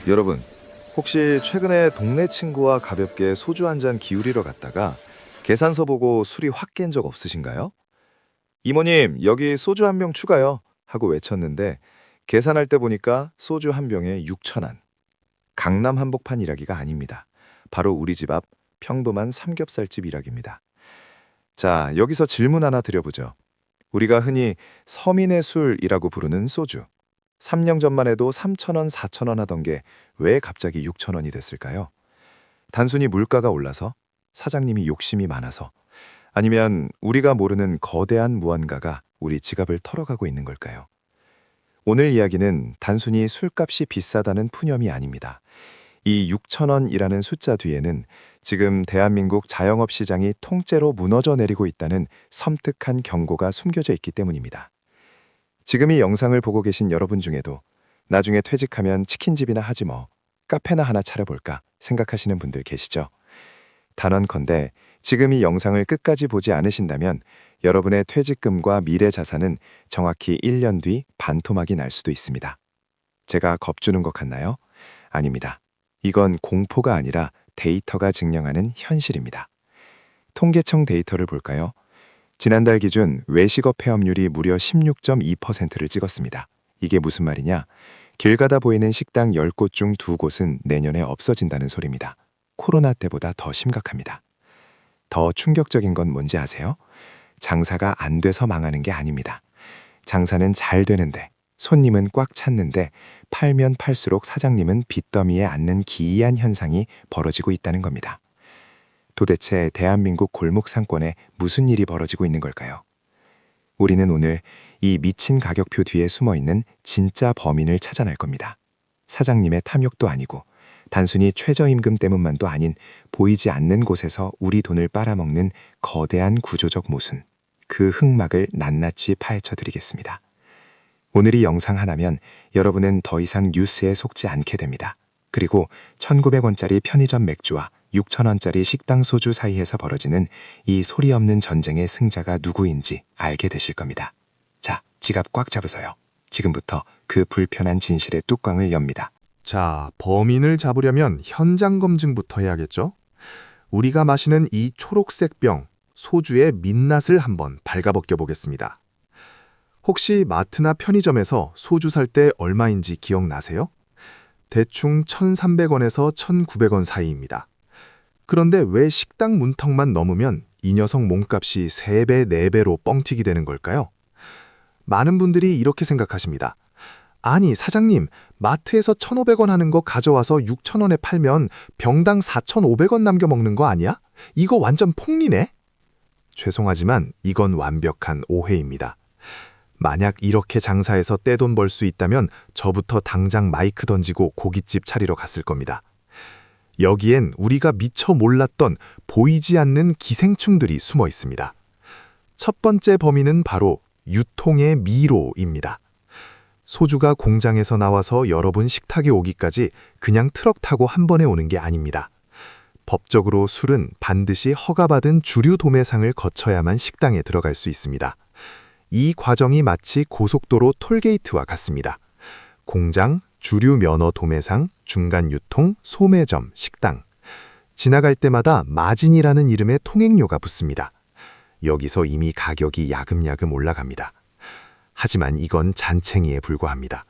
여러분, 혹시 최근에 동네 친구와 가볍게 소주 한 잔 기울이러 갔다가 계산서 보고 술이 확 깬 적 없으신가요? 이모님, 여기 소주 한 병 추가요. 하고 외쳤는데 계산할 때 보니까 소주 한 병에 6,000원. 강남 한복판 일하기가 아닙니다. 바로 우리 집 앞 평범한 삼겹살집 일하기입니다. 자, 여기서 질문 하나 드려보죠. 우리가 흔히 서민의 술이라고 부르는 소주. 3년 전만 해도 3,000원, 4,000원 하던 게 왜 갑자기 6,000원이 됐을까요? 단순히 물가가 올라서? 사장님이 욕심이 많아서? 아니면 우리가 모르는 거대한 무언가가 우리 지갑을 털어가고 있는 걸까요? 오늘 이야기는 단순히 술값이 비싸다는 푸념이 아닙니다. 이 6,000원이라는 숫자 뒤에는 지금 대한민국 자영업 시장이 통째로 무너져 내리고 있다는 섬뜩한 경고가 숨겨져 있기 때문입니다. 지금 이 영상을 보고 계신 여러분 중에도 나중에 퇴직하면 치킨집이나 하지 뭐, 카페나 하나 차려볼까 생각하시는 분들 계시죠? 단언컨대 지금 이 영상을 끝까지 보지 않으신다면 여러분의 퇴직금과 미래 자산은 정확히 1년 뒤 반토막이 날 수도 있습니다. 제가 겁주는 것 같나요? 아닙니다. 이건 공포가 아니라 데이터가 증명하는 현실입니다. 통계청 데이터를 볼까요? 지난달 기준 외식업 폐업률이 무려 16.2%를 찍었습니다. 이게 무슨 말이냐? 길 가다 보이는 식당 10곳 중 2곳은 내년에 없어진다는 소리입니다. 코로나 때보다 더 심각합니다. 더 충격적인 건 뭔지 아세요? 장사가 안 돼서 망하는 게 아닙니다. 장사는 잘 되는데, 손님은 꽉 찼는데 팔면 팔수록 사장님은 빚더미에 앉는 기이한 현상이 벌어지고 있다는 겁니다. 도대체 대한민국 골목 상권에 무슨 일이 벌어지고 있는 걸까요? 우리는 오늘 이 미친 가격표 뒤에 숨어있는 진짜 범인을 찾아낼 겁니다. 사장님의 탐욕도 아니고 단순히 최저임금 때문만도 아닌 보이지 않는 곳에서 우리 돈을 빨아먹는 거대한 구조적 모순, 그 흑막을 낱낱이 파헤쳐 드리겠습니다. 오늘 이 영상 하나면 여러분은 더 이상 뉴스에 속지 않게 됩니다. 그리고 1,900원짜리 편의점 맥주와 6,000원짜리 식당 소주 사이에서 벌어지는 이 소리 없는 전쟁의 승자가 누구인지 알게 되실 겁니다. 자, 지갑 꽉 잡으세요. 지금부터 그 불편한 진실의 뚜껑을 엽니다. 자, 범인을 잡으려면 현장 검증부터 해야겠죠? 우리가 마시는 이 초록색 병, 소주의 민낯을 한번 발가벗겨 보겠습니다. 혹시 마트나 편의점에서 소주 살 때 얼마인지 기억나세요? 대충 1,300원에서 1,900원 사이입니다. 그런데 왜 식당 문턱만 넘으면 이 녀석 몸값이 3배, 4배로 뻥튀기 되는 걸까요? 많은 분들이 이렇게 생각하십니다. 아니, 사장님, 마트에서 1,500원 하는 거 가져와서 6,000원에 팔면 병당 4,500원 남겨 먹는 거 아니야? 이거 완전 폭리네? 죄송하지만 이건 완벽한 오해입니다. 만약 이렇게 장사해서 떼돈 벌 수 있다면 저부터 당장 마이크 던지고 고깃집 차리러 갔을 겁니다. 여기엔 우리가 미처 몰랐던 보이지 않는 기생충들이 숨어 있습니다. 첫 번째 범인은 바로 유통의 미로입니다. 소주가 공장에서 나와서 여러분 식탁에 오기까지 그냥 트럭 타고 한 번에 오는 게 아닙니다. 법적으로 술은 반드시 허가받은 주류 도매상을 거쳐야만 식당에 들어갈 수 있습니다. 이 과정이 마치 고속도로 톨게이트와 같습니다. 공장, 주류 면허 도매상, 중간 유통, 소매점, 식당. 지나갈 때마다 마진이라는 이름의 통행료가 붙습니다. 여기서 이미 가격이 야금야금 올라갑니다. 하지만 이건 잔챙이에 불과합니다.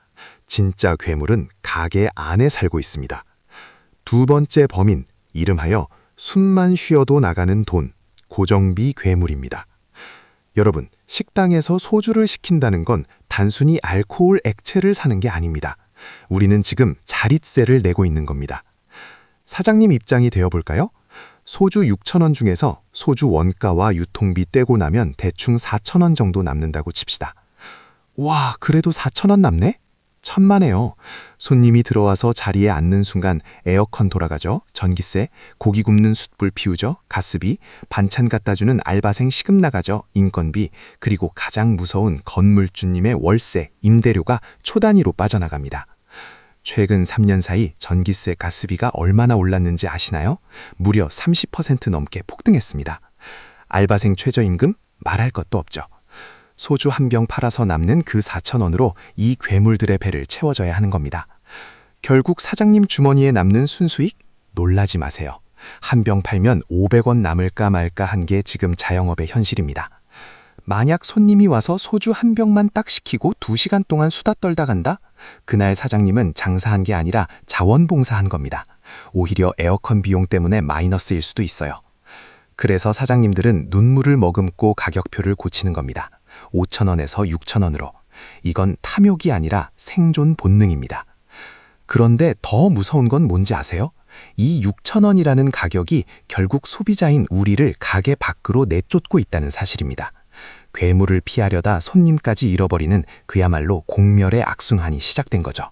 진짜 괴물은 가게 안에 살고 있습니다. 두 번째 범인, 이름하여 숨만 쉬어도 나가는 돈, 고정비 괴물입니다. 여러분, 식당에서 소주를 시킨다는 건 단순히 알코올 액체를 사는 게 아닙니다. 우리는 지금 자릿세를 내고 있는 겁니다. 사장님 입장이 되어볼까요? 소주 6,000원 중에서 소주 원가와 유통비 떼고 나면 대충 4,000원 정도 남는다고 칩시다. 와, 그래도 4,000원 남네? 천만에요. 손님이 들어와서 자리에 앉는 순간 에어컨 돌아가죠. 전기세, 고기 굽는 숯불 피우죠. 가스비, 반찬 갖다주는 알바생 시급 나가죠. 인건비, 그리고 가장 무서운 건물주님의 월세, 임대료가 초 단위로 빠져나갑니다. 최근 3년 사이 전기세, 가스비가 얼마나 올랐는지 아시나요? 무려 30% 넘게 폭등했습니다. 알바생 최저임금? 말할 것도 없죠. 소주 한 병 팔아서 남는 그 4,000원으로 이 괴물들의 배를 채워줘야 하는 겁니다. 결국 사장님 주머니에 남는 순수익? 놀라지 마세요. 한 병 팔면 500원 남을까 말까 한 게 지금 자영업의 현실입니다. 만약 손님이 와서 소주 한 병만 딱 시키고 2시간 동안 수다 떨다 간다? 그날 사장님은 장사한 게 아니라 자원봉사한 겁니다. 오히려 에어컨 비용 때문에 마이너스일 수도 있어요. 그래서 사장님들은 눈물을 머금고 가격표를 고치는 겁니다. 5,000원에서 6,000원으로. 이건 탐욕이 아니라 생존 본능입니다. 그런데 더 무서운 건 뭔지 아세요? 이 6,000원이라는 가격이 결국 소비자인 우리를 가게 밖으로 내쫓고 있다는 사실입니다. 괴물을 피하려다 손님까지 잃어버리는 그야말로 공멸의 악순환이 시작된 거죠.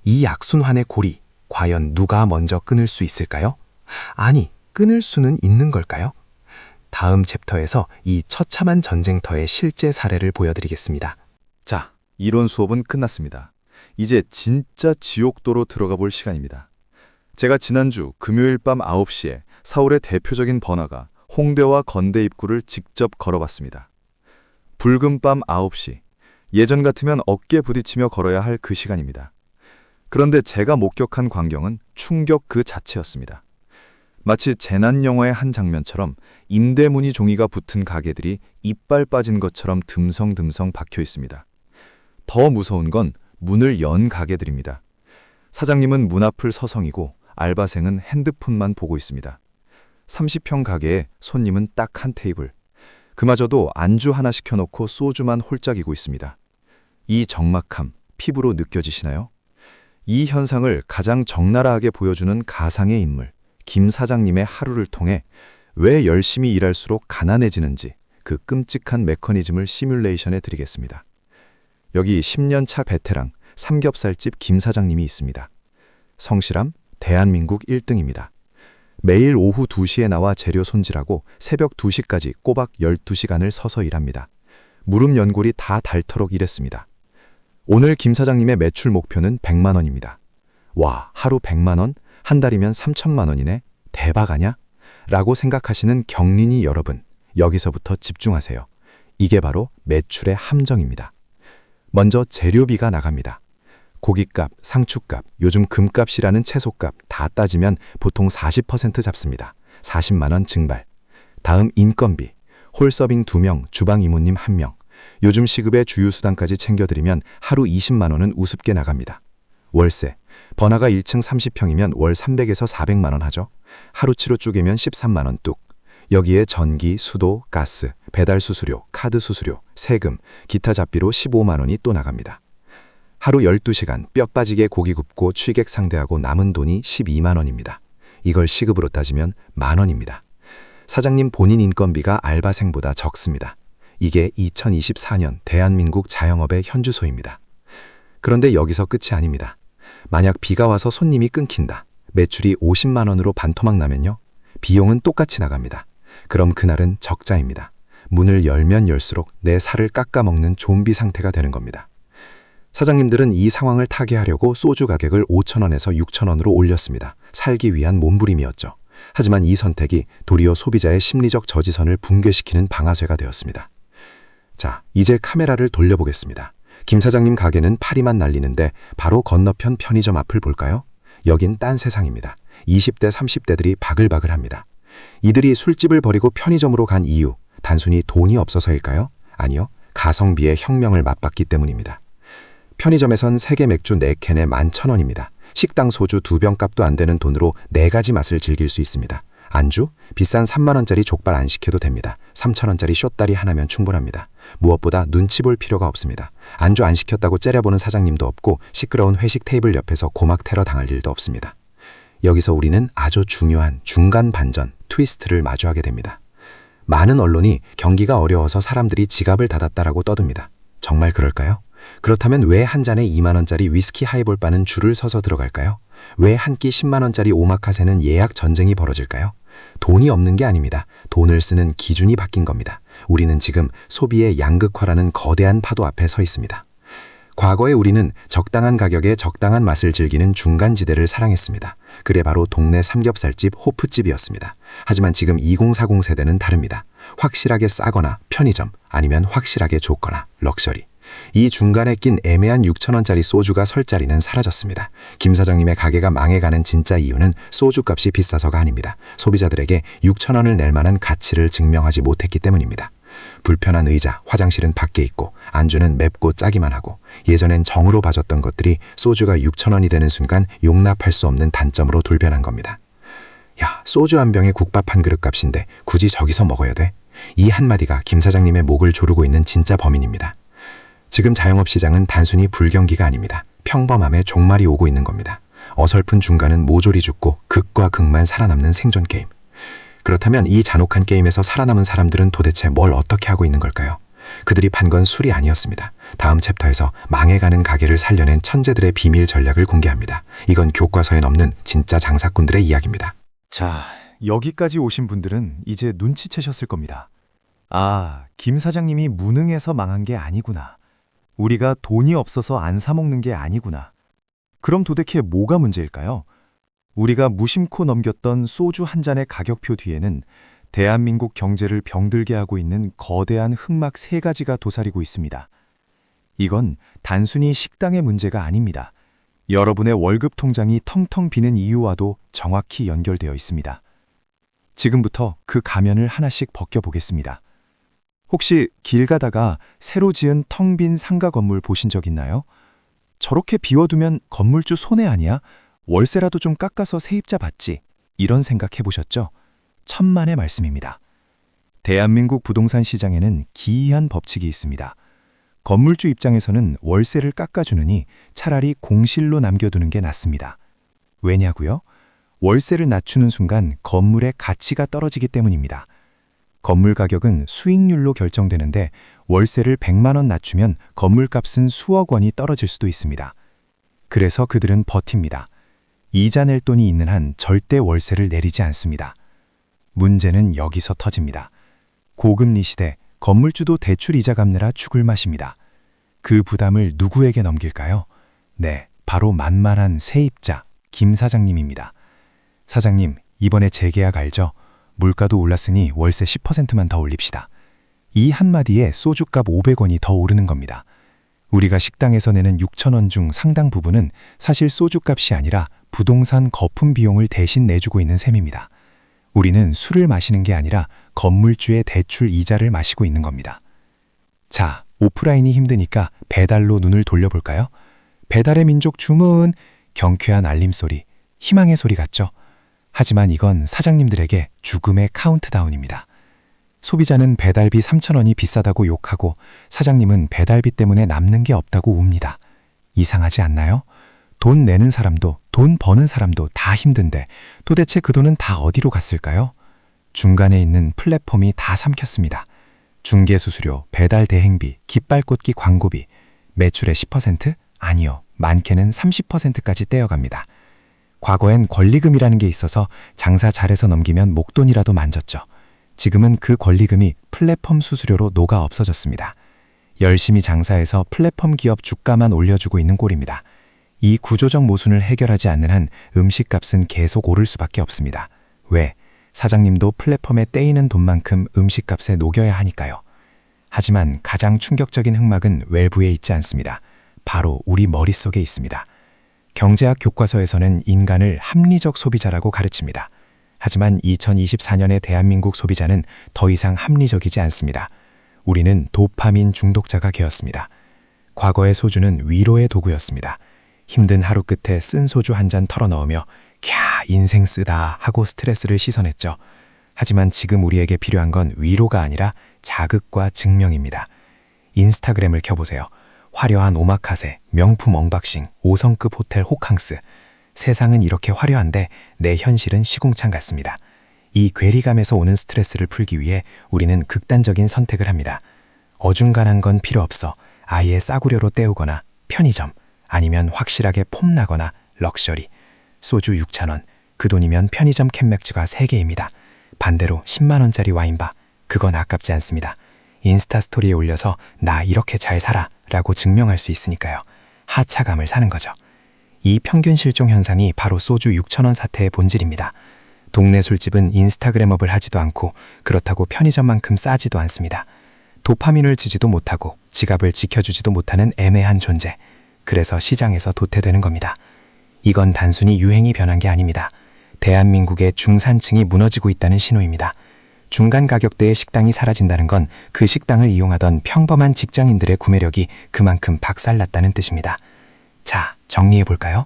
이 악순환의 고리, 과연 누가 먼저 끊을 수 있을까요? 아니, 끊을 수는 있는 걸까요? 다음 챕터에서 이 처참한 전쟁터의 실제 사례를 보여드리겠습니다. 자, 이론 수업은 끝났습니다. 이제 진짜 지옥도로 들어가 볼 시간입니다. 제가 지난주 금요일 밤 9시에 서울의 대표적인 번화가 홍대와 건대 입구를 직접 걸어봤습니다. 붉은 밤 9시, 예전 같으면 어깨 부딪히며 걸어야 할 그 시간입니다. 그런데 제가 목격한 광경은 충격 그 자체였습니다. 마치 재난 영화의 한 장면처럼 임대문의 종이가 붙은 가게들이 이빨 빠진 것처럼 듬성듬성 박혀 있습니다. 더 무서운 건 문을 연 가게들입니다. 사장님은 문 앞을 서성이고 알바생은 핸드폰만 보고 있습니다. 30평 가게에 손님은 딱 한 테이블. 그마저도 안주 하나 시켜놓고 소주만 홀짝이고 있습니다. 이 적막함, 피부로 느껴지시나요? 이 현상을 가장 적나라하게 보여주는 가상의 인물, 김 사장님의 하루를 통해 왜 열심히 일할수록 가난해지는지 그 끔찍한 메커니즘을 시뮬레이션해 드리겠습니다. 여기 10년 차 베테랑 삼겹살집 김 사장님이 있습니다. 성실함, 대한민국 1등입니다. 매일 오후 2시에 나와 재료 손질하고 새벽 2시까지 꼬박 12시간을 서서 일합니다. 무릎 연골이 다 닳도록 일했습니다. 오늘 김 사장님의 매출 목표는 100만 원입니다. 와, 하루 100만 원? 한 달이면 3천만 원이네? 대박 아냐? 라고 생각하시는 경린이 여러분, 여기서부터 집중하세요. 이게 바로 매출의 함정입니다. 먼저 재료비가 나갑니다. 고깃값, 상추값, 요즘 금값이라는 채소값 다 따지면 보통 40% 잡습니다. 40만 원 증발. 다음 인건비, 홀서빙 2명, 주방 이모님 1명. 요즘 시급에 주유수당까지 챙겨드리면 하루 20만 원은 우습게 나갑니다. 월세, 번화가 1층 30평이면 월 300에서 400만 원 하죠. 하루치로 쪼개면 13만 원 뚝. 여기에 전기, 수도, 가스, 배달 수수료, 카드 수수료, 세금, 기타 잡비로 15만 원이 또 나갑니다. 하루 12시간 뼈 빠지게 고기 굽고 취객 상대하고 남은 돈이 12만 원입니다. 이걸 시급으로 따지면 만 원입니다. 사장님 본인 인건비가 알바생보다 적습니다. 이게 2024년 대한민국 자영업의 현주소입니다. 그런데 여기서 끝이 아닙니다. 만약 비가 와서 손님이 끊긴다. 매출이 50만 원으로 반토막 나면요. 비용은 똑같이 나갑니다. 그럼 그날은 적자입니다. 문을 열면 열수록 내 살을 깎아먹는 좀비 상태가 되는 겁니다. 사장님들은 이 상황을 타개하려고 소주 가격을 5,000원에서 6,000원으로 올렸습니다. 살기 위한 몸부림이었죠. 하지만 이 선택이 도리어 소비자의 심리적 저지선을 붕괴시키는 방아쇠가 되었습니다. 자, 이제 카메라를 돌려보겠습니다. 김 사장님 가게는 파리만 날리는데 바로 건너편 편의점 앞을 볼까요? 여긴 딴 세상입니다. 20대, 30대들이 바글바글합니다. 이들이 술집을 버리고 편의점으로 간 이유, 단순히 돈이 없어서일까요? 아니요, 가성비의 혁명을 맛봤기 때문입니다. 편의점에선 3개 맥주 4캔에 11,000원입니다. 식당 소주 2병 값도 안 되는 돈으로 4가지 맛을 즐길 수 있습니다. 안주? 비싼 3만 원짜리 족발 안 시켜도 됩니다. 3,000원짜리 쇼다리 하나면 충분합니다. 무엇보다 눈치 볼 필요가 없습니다. 안주 안 시켰다고 째려보는 사장님도 없고 시끄러운 회식 테이블 옆에서 고막 테러 당할 일도 없습니다. 여기서 우리는 아주 중요한 중간 반전, 트위스트를 마주하게 됩니다. 많은 언론이 경기가 어려워서 사람들이 지갑을 닫았다라고 떠듭니다. 정말 그럴까요? 그렇다면 왜 한 잔에 2만 원짜리 위스키 하이볼 바는 줄을 서서 들어갈까요? 왜 한 끼 10만 원짜리 오마카세는 예약 전쟁이 벌어질까요? 돈이 없는 게 아닙니다. 돈을 쓰는 기준이 바뀐 겁니다. 우리는 지금 소비의 양극화라는 거대한 파도 앞에 서 있습니다. 과거에 우리는 적당한 가격에 적당한 맛을 즐기는 중간지대를 사랑했습니다. 그게 바로 동네 삼겹살집 호프집이었습니다. 하지만 지금 2040 세대는 다릅니다. 확실하게 싸거나 편의점, 아니면 확실하게 좋거나 럭셔리. 이 중간에 낀 애매한 6,000원짜리 소주가 설 자리는 사라졌습니다. 김 사장님의 가게가 망해가는 진짜 이유는 소주값이 비싸서가 아닙니다. 소비자들에게 6,000원을 낼 만한 가치를 증명하지 못했기 때문입니다. 불편한 의자, 화장실은 밖에 있고 안주는 맵고 짜기만 하고 예전엔 정으로 봐줬던 것들이 소주가 6,000원이 되는 순간 용납할 수 없는 단점으로 돌변한 겁니다. 야, 소주 한 병에 국밥 한 그릇 값인데 굳이 저기서 먹어야 돼? 이 한마디가 김 사장님의 목을 조르고 있는 진짜 범인입니다. 지금 자영업시장은 단순히 불경기가 아닙니다. 평범함에 종말이 오고 있는 겁니다. 어설픈 중간은 모조리 죽고 극과 극만 살아남는 생존 게임. 그렇다면 이 잔혹한 게임에서 살아남은 사람들은 도대체 뭘 어떻게 하고 있는 걸까요? 그들이 판 건 술이 아니었습니다. 다음 챕터에서 망해가는 가게를 살려낸 천재들의 비밀 전략을 공개합니다. 이건 교과서엔 없는 진짜 장사꾼들의 이야기입니다. 자, 여기까지 오신 분들은 이제 눈치채셨을 겁니다. 아, 김 사장님이 무능해서 망한 게 아니구나. 우리가 돈이 없어서 안 사 먹는 게 아니구나. 그럼 도대체 뭐가 문제일까요? 우리가 무심코 넘겼던 소주 한 잔의 가격표 뒤에는 대한민국 경제를 병들게 하고 있는 거대한 흑막 3가지가 도사리고 있습니다. 이건 단순히 식당의 문제가 아닙니다. 여러분의 월급 통장이 텅텅 비는 이유와도 정확히 연결되어 있습니다. 지금부터 그 가면을 하나씩 벗겨보겠습니다. 혹시 길 가다가 새로 지은 텅 빈 상가 건물 보신 적 있나요? 저렇게 비워두면 건물주 손해 아니야? 월세라도 좀 깎아서 세입자 받지. 이런 생각 해보셨죠? 천만의 말씀입니다. 대한민국 부동산 시장에는 기이한 법칙이 있습니다. 건물주 입장에서는 월세를 깎아주느니 차라리 공실로 남겨두는 게 낫습니다. 왜냐고요? 월세를 낮추는 순간 건물의 가치가 떨어지기 때문입니다. 건물 가격은 수익률로 결정되는데 월세를 100만 원 낮추면 건물값은 수억 원이 떨어질 수도 있습니다. 그래서 그들은 버팁니다. 이자 낼 돈이 있는 한 절대 월세를 내리지 않습니다. 문제는 여기서 터집니다. 고금리 시대 건물주도 대출 이자 갚느라 죽을 맛입니다. 그 부담을 누구에게 넘길까요? 네, 바로 만만한 세입자 김 사장님입니다. 사장님, 이번에 재계약 알죠? 물가도 올랐으니 월세 10%만 더 올립시다. 이 한마디에 소주값 500원이 더 오르는 겁니다. 우리가 식당에서 내는 6,000원 중 상당 부분은 사실 소주값이 아니라 부동산 거품 비용을 대신 내주고 있는 셈입니다. 우리는 술을 마시는 게 아니라 건물주의 대출 이자를 마시고 있는 겁니다. 자, 오프라인이 힘드니까 배달로 눈을 돌려볼까요? 배달의 민족 주문, 경쾌한 알림소리, 희망의 소리 같죠? 하지만 이건 사장님들에게 죽음의 카운트다운입니다. 소비자는 배달비 3,000원이 비싸다고 욕하고 사장님은 배달비 때문에 남는 게 없다고 웁니다. 이상하지 않나요? 돈 내는 사람도 돈 버는 사람도 다 힘든데 도대체 그 돈은 다 어디로 갔을까요? 중간에 있는 플랫폼이 다 삼켰습니다. 중개수수료, 배달 대행비, 깃발 꽂기 광고비, 매출의 10%? 아니요, 많게는 30%까지 떼어갑니다. 과거엔 권리금이라는 게 있어서 장사 잘해서 넘기면 목돈이라도 만졌죠. 지금은 그 권리금이 플랫폼 수수료로 녹아 없어졌습니다. 열심히 장사해서 플랫폼 기업 주가만 올려주고 있는 꼴입니다. 이 구조적 모순을 해결하지 않는 한 음식값은 계속 오를 수밖에 없습니다. 왜? 사장님도 플랫폼에 떼이는 돈만큼 음식값에 녹여야 하니까요. 하지만 가장 충격적인 흑막은 외부에 있지 않습니다. 바로 우리 머릿속에 있습니다. 경제학 교과서에서는 인간을 합리적 소비자라고 가르칩니다. 하지만 2024년의 대한민국 소비자는 더 이상 합리적이지 않습니다. 우리는 도파민 중독자가 되었습니다. 과거의 소주는 위로의 도구였습니다. 힘든 하루 끝에 쓴 소주 한 잔 털어넣으며 캬, 인생 쓰다 하고 스트레스를 씻어냈죠. 하지만 지금 우리에게 필요한 건 위로가 아니라 자극과 증명입니다. 인스타그램을 켜보세요. 화려한 오마카세, 명품 엉박싱, 5성급 호텔 호캉스. 세상은 이렇게 화려한데 내 현실은 시궁창 같습니다. 이 괴리감에서 오는 스트레스를 풀기 위해 우리는 극단적인 선택을 합니다. 어중간한 건 필요 없어. 아예 싸구려로 때우거나 편의점, 아니면 확실하게 폼나거나 럭셔리. 소주 6,000원, 그 돈이면 편의점 캔맥주가 3개입니다. 반대로 10만 원짜리 와인바, 그건 아깝지 않습니다. 인스타 스토리에 올려서 나 이렇게 잘 살아 라고 증명할 수 있으니까요. 하차감을 사는 거죠. 이 평균 실종 현상이 바로 소주 6,000원 사태의 본질입니다. 동네 술집은 인스타그램업을 하지도 않고 그렇다고 편의점만큼 싸지도 않습니다. 도파민을 주지도 못하고 지갑을 지켜주지도 못하는 애매한 존재. 그래서 시장에서 도태되는 겁니다. 이건 단순히 유행이 변한 게 아닙니다. 대한민국의 중산층이 무너지고 있다는 신호입니다. 중간 가격대의 식당이 사라진다는 건 그 식당을 이용하던 평범한 직장인들의 구매력이 그만큼 박살났다는 뜻입니다. 자, 정리해볼까요?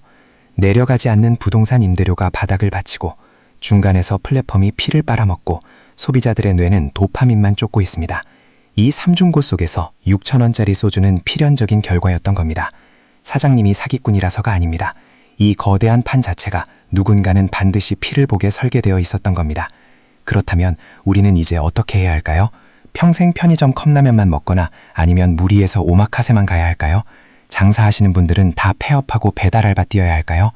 내려가지 않는 부동산 임대료가 바닥을 받치고 중간에서 플랫폼이 피를 빨아먹고 소비자들의 뇌는 도파민만 쫓고 있습니다. 이 삼중고 속에서 6,000원짜리 소주는 필연적인 결과였던 겁니다. 사장님이 사기꾼이라서가 아닙니다. 이 거대한 판 자체가 누군가는 반드시 피를 보게 설계되어 있었던 겁니다. 그렇다면 우리는 이제 어떻게 해야 할까요? 평생 편의점 컵라면만 먹거나 아니면 무리해서 오마카세만 가야 할까요? 장사하시는 분들은 다 폐업하고 배달 알바 뛰어야 할까요?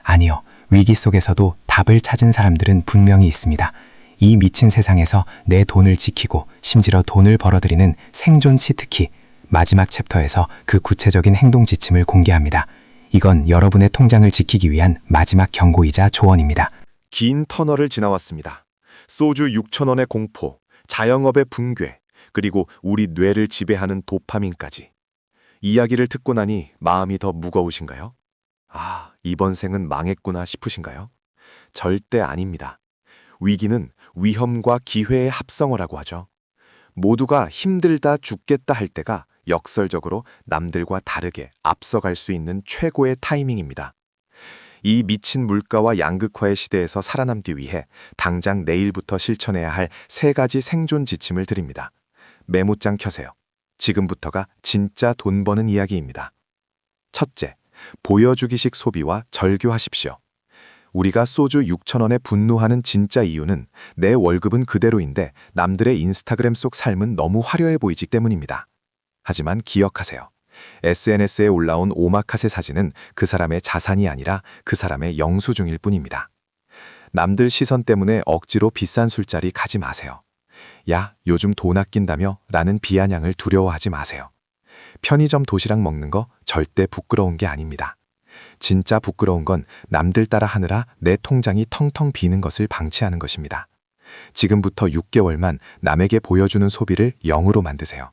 아니요. 위기 속에서도 답을 찾은 사람들은 분명히 있습니다. 이 미친 세상에서 내 돈을 지키고 심지어 돈을 벌어들이는 생존 치트키, 마지막 챕터에서 그 구체적인 행동 지침을 공개합니다. 이건 여러분의 통장을 지키기 위한 마지막 경고이자 조언입니다. 긴 터널을 지나왔습니다. 소주 6,000원의 공포, 자영업의 붕괴, 그리고 우리 뇌를 지배하는 도파민까지. 이야기를 듣고 나니 마음이 더 무거우신가요? 아, 이번 생은 망했구나 싶으신가요? 절대 아닙니다. 위기는 위험과 기회의 합성어라고 하죠. 모두가 힘들다 죽겠다 할 때가 역설적으로 남들과 다르게 앞서갈 수 있는 최고의 타이밍입니다. 이 미친 물가와 양극화의 시대에서 살아남기 위해 당장 내일부터 실천해야 할 3가지 생존 지침을 드립니다. 메모장 켜세요. 지금부터가 진짜 돈 버는 이야기입니다. 첫째, 보여주기식 소비와 절교하십시오. 우리가 소주 6,000원에 분노하는 진짜 이유는 내 월급은 그대로인데 남들의 인스타그램 속 삶은 너무 화려해 보이기 때문입니다. 하지만 기억하세요. SNS에 올라온 오마카세 사진은 그 사람의 자산이 아니라 그 사람의 영수증일 뿐입니다. 남들 시선 때문에 억지로 비싼 술자리 가지 마세요. 야, 요즘 돈 아낀다며? 라는 비아냥을 두려워하지 마세요. 편의점 도시락 먹는 거 절대 부끄러운 게 아닙니다. 진짜 부끄러운 건 남들 따라 하느라 내 통장이 텅텅 비는 것을 방치하는 것입니다. 지금부터 6개월만 남에게 보여주는 소비를 0으로 만드세요.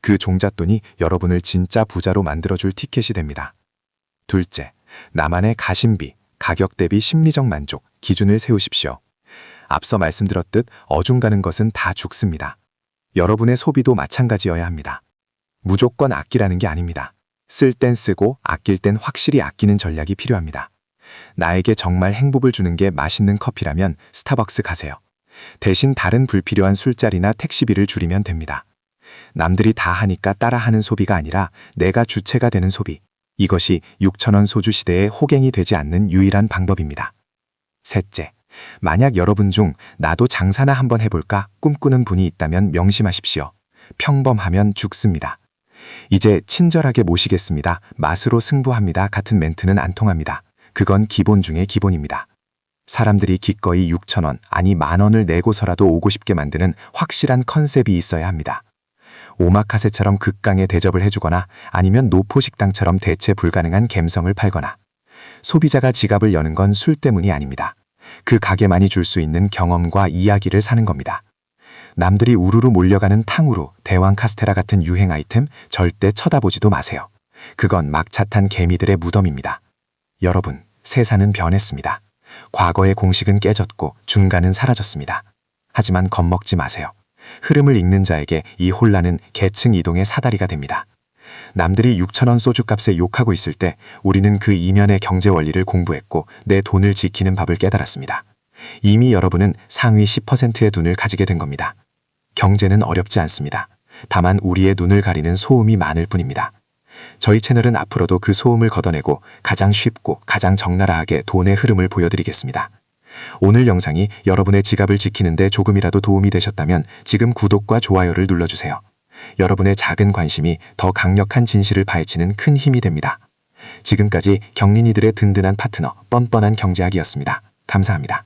그 종잣돈이 여러분을 진짜 부자로 만들어줄 티켓이 됩니다. 둘째, 나만의 가심비, 가격 대비 심리적 만족, 기준을 세우십시오. 앞서 말씀드렸듯 어중가는 것은 다 죽습니다. 여러분의 소비도 마찬가지여야 합니다. 무조건 아끼라는 게 아닙니다. 쓸 땐 쓰고 아낄 땐 확실히 아끼는 전략이 필요합니다. 나에게 정말 행복을 주는 게 맛있는 커피라면 스타벅스 가세요. 대신 다른 불필요한 술자리나 택시비를 줄이면 됩니다. 남들이 다 하니까 따라하는 소비가 아니라 내가 주체가 되는 소비. 이것이 6,000원 소주 시대의 호갱이 되지 않는 유일한 방법입니다. 셋째, 만약 여러분 중 나도 장사나 한번 해볼까 꿈꾸는 분이 있다면 명심하십시오. 평범하면 죽습니다. 이제 친절하게 모시겠습니다. 맛으로 승부합니다. 같은 멘트는 안 통합니다. 그건 기본 중의 기본입니다. 사람들이 기꺼이 6,000원, 아니 10,000원을 내고서라도 오고 싶게 만드는 확실한 컨셉이 있어야 합니다. 오마카세처럼 극강의 대접을 해주거나 아니면 노포식당처럼 대체 불가능한 갬성을 팔거나. 소비자가 지갑을 여는 건 술 때문이 아닙니다. 그 가게만이 줄 수 있는 경험과 이야기를 사는 겁니다. 남들이 우르르 몰려가는 탕후루, 대왕 카스테라 같은 유행 아이템 절대 쳐다보지도 마세요. 그건 막차 탄 개미들의 무덤입니다. 여러분, 세상은 변했습니다. 과거의 공식은 깨졌고 중간은 사라졌습니다. 하지만 겁먹지 마세요. 흐름을 읽는 자에게 이 혼란은 계층 이동의 사다리가 됩니다. 남들이 6,000원 소주값에 욕하고 있을 때 우리는 그 이면의 경제 원리를 공부했고 내 돈을 지키는 법을 깨달았습니다. 이미 여러분은 상위 10%의 눈을 가지게 된 겁니다. 경제는 어렵지 않습니다. 다만 우리의 눈을 가리는 소음이 많을 뿐입니다. 저희 채널은 앞으로도 그 소음을 걷어내고 가장 쉽고 가장 적나라하게 돈의 흐름을 보여드리겠습니다. 오늘 영상이 여러분의 지갑을 지키는 데 조금이라도 도움이 되셨다면 지금 구독과 좋아요를 눌러주세요. 여러분의 작은 관심이 더 강력한 진실을 파헤치는 큰 힘이 됩니다. 지금까지 경린이들의 든든한 파트너 뻔뻔한 경제학이었습니다. 감사합니다.